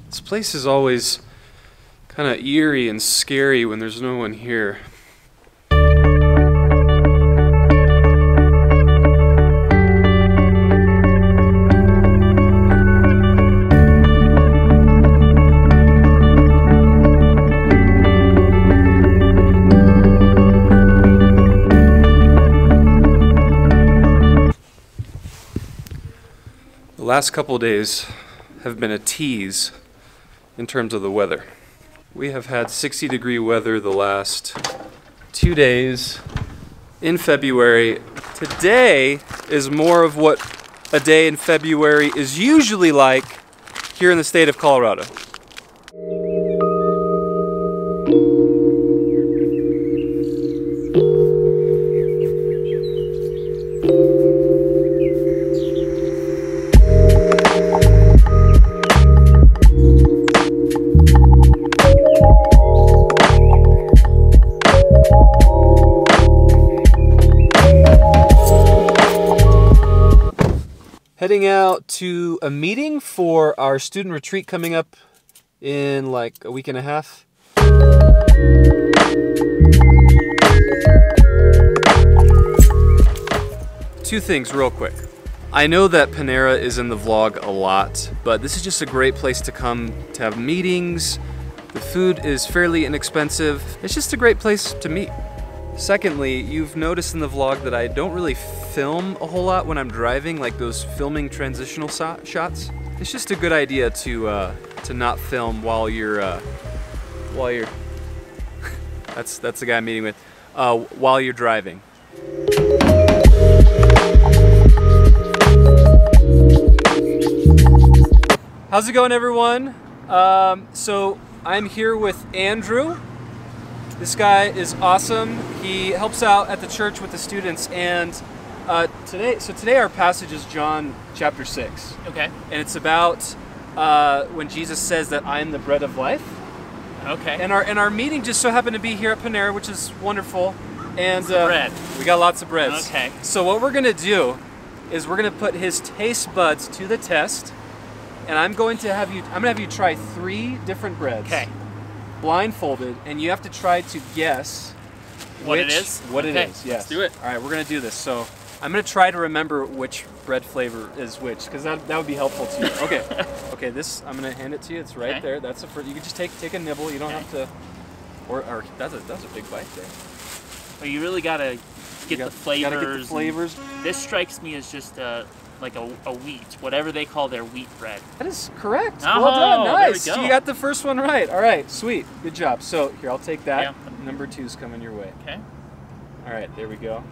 This place is always kind of eerie and scary when there's no one here. The last couple of days have been a tease in terms of the weather. We have had 60-degree weather the last 2 days in February. Today is more of what a day in February is usually like here in the state of Colorado. Heading out to a meeting for our student retreat coming up in like a week and a half. Two things real quick. I know that Panera is in the vlog a lot, but this is just a great place to come to have meetings. The food is fairly inexpensive. It's just a great place to meet. Secondly, you've noticed in the vlog that I don't really film a whole lot when I'm driving, like those filming transitional shots. It's just a good idea to not film while you're that's the guy I'm meeting with, while you're driving. How's it going, everyone? So I'm here with Andrew. This guy is awesome. He helps out at the church with the students, and today our passage is John chapter 6. Okay. And it's about when Jesus says that I am the bread of life. Okay. And our meeting just so happened to be here at Panera, which is wonderful. And bread. We got lots of breads. Okay. So what we're gonna do is we're gonna put his taste buds to the test, and I'm gonna have you try 3 different breads. Okay. Blindfolded, and you have to try to guess what it is. What it Okay, is. Yes. let's do it. All right, we're gonna do this. So I'm gonna try to remember which bread flavor is which, because that would be helpful to you. Okay. Okay. This I'm gonna hand it to you. It's right Okay. there. That's the first. You can just take a nibble. You don't have to. Or that's a big bite there. Well, you really gotta get the flavors. Gotta get the flavors. This strikes me as just like a wheat, whatever they call their wheat bread. That is correct. Oh, Well done. there we Nice. go. You got the first one right. All right. Sweet. Good job. So here, I'll take that. Yeah. Number 2's coming your way. Okay. All right. There we go.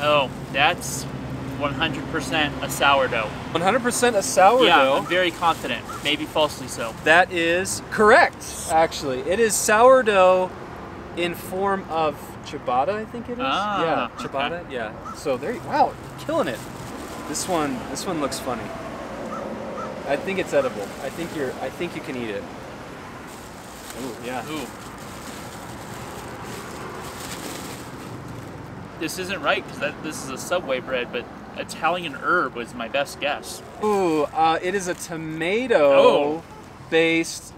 Oh, that's 100% a sourdough. 100% a sourdough. Yeah, I'm very confident. Maybe falsely so. That is correct, actually. It is sourdough in form of ciabatta, I think it is. Ah, yeah, ciabatta. Okay. Yeah. So there. Wow, killing it. This one looks funny. I think it's edible. I think you can eat it. Ooh, yeah. Ooh. This isn't right because this is a Subway bread, but Italian herb was my best guess. Ooh, it is a tomato-based,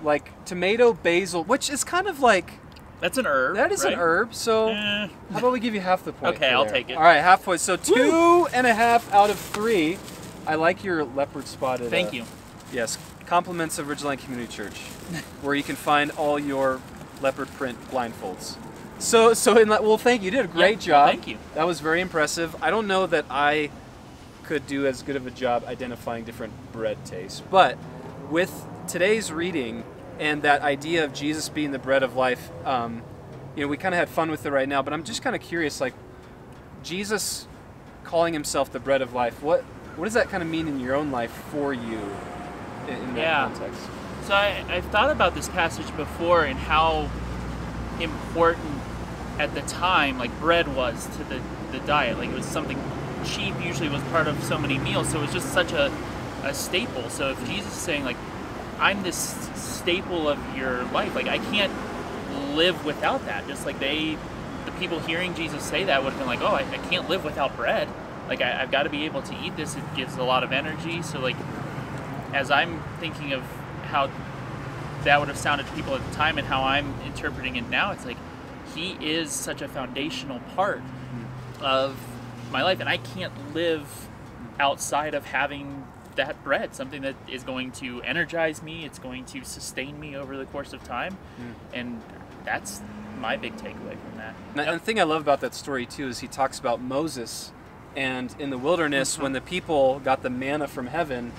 like tomato basil, which is kind of like. That's an herb. That is right? an herb, so how about we give you half the point? Okay, I'll take it. All right, half point. So 2.5 out of 3. I like your leopard spotted. Thank you. Yes, compliments of Ridgeline Community Church, where you can find all your leopard print blindfolds. So well, thank you. You did a great job. Thank you. That was very impressive. I don't know that I could do as good of a job identifying different bread tastes, but with today's reading and that idea of Jesus being the bread of life, we kind of had fun with it right now, but I'm just kind of curious, like, Jesus calling himself the bread of life, what does that kind of mean in your own life for you in that context? So I've thought about this passage before and how important at the time, like, bread was to the diet. Like, it was something cheap, usually was part of so many meals, so it was just such a staple. So if Jesus is saying, like, I'm this staple of your life, like, I can't live without that. Just like the people hearing Jesus say that would have been like, oh, I can't live without bread. Like, I've got to be able to eat this. It gives a lot of energy. So, like, as I'm thinking of how that would have sounded to people at the time and how I'm interpreting it now, it's like he is such a foundational part of my life, and I can't live outside of having that bread, something that is going to energize me, it's going to sustain me over the course of time, and that's my big takeaway from that. And the thing I love about that story too is he talks about Moses and in the wilderness when the people got the manna from heaven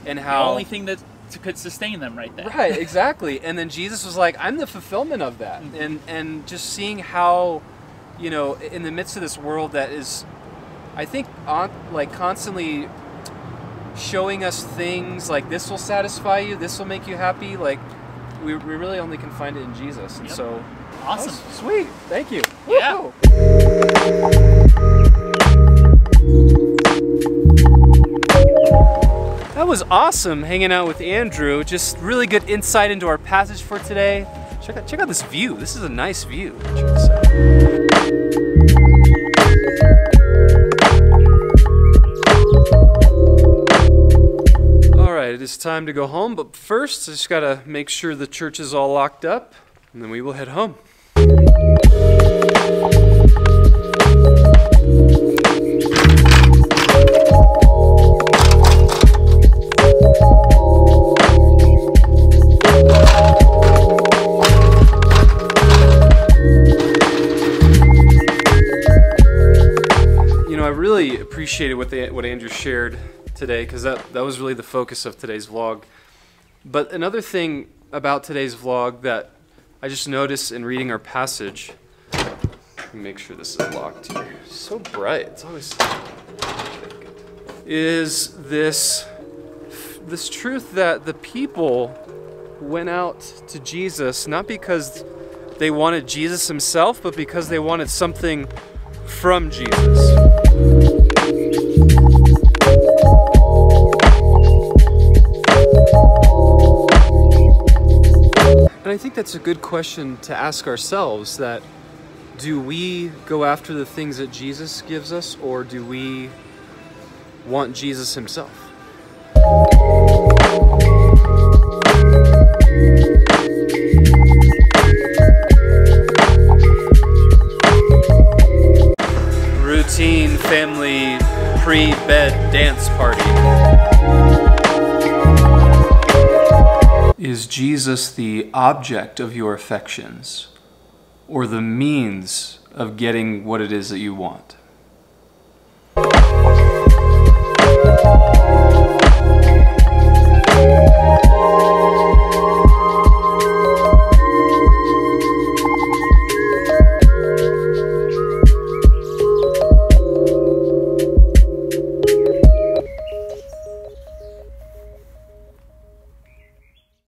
and how the only thing that could sustain them right there. Right, exactly. And then Jesus was like, I'm the fulfillment of that. And just seeing how, you know, in the midst of this world that is, I think, like constantly showing us things like this will satisfy you, this will make you happy, like we really only can find it in Jesus. And so awesome. Sweet. Thank you. Yeah. Woo-hoo. That was awesome hanging out with Andrew. Just really good insight into our passage for today. Check out this view. This is a nice view. Check this out. All right, it is time to go home, but first I just gotta make sure the church is all locked up, and then we will head home. I really appreciated what Andrew shared today, because that was really the focus of today's vlog. But another thing about today's vlog that I just noticed in reading our passage, let me make sure this is locked here. It's so bright. It's always is this truth that the people went out to Jesus not because they wanted Jesus himself, but because they wanted something from Jesus. And I think that's a good question to ask ourselves, that do we go after the things that Jesus gives us, or do we want Jesus himself? Routine family pre-bed dance party. Is Jesus the object of your affections, or the means of getting what it is that you want?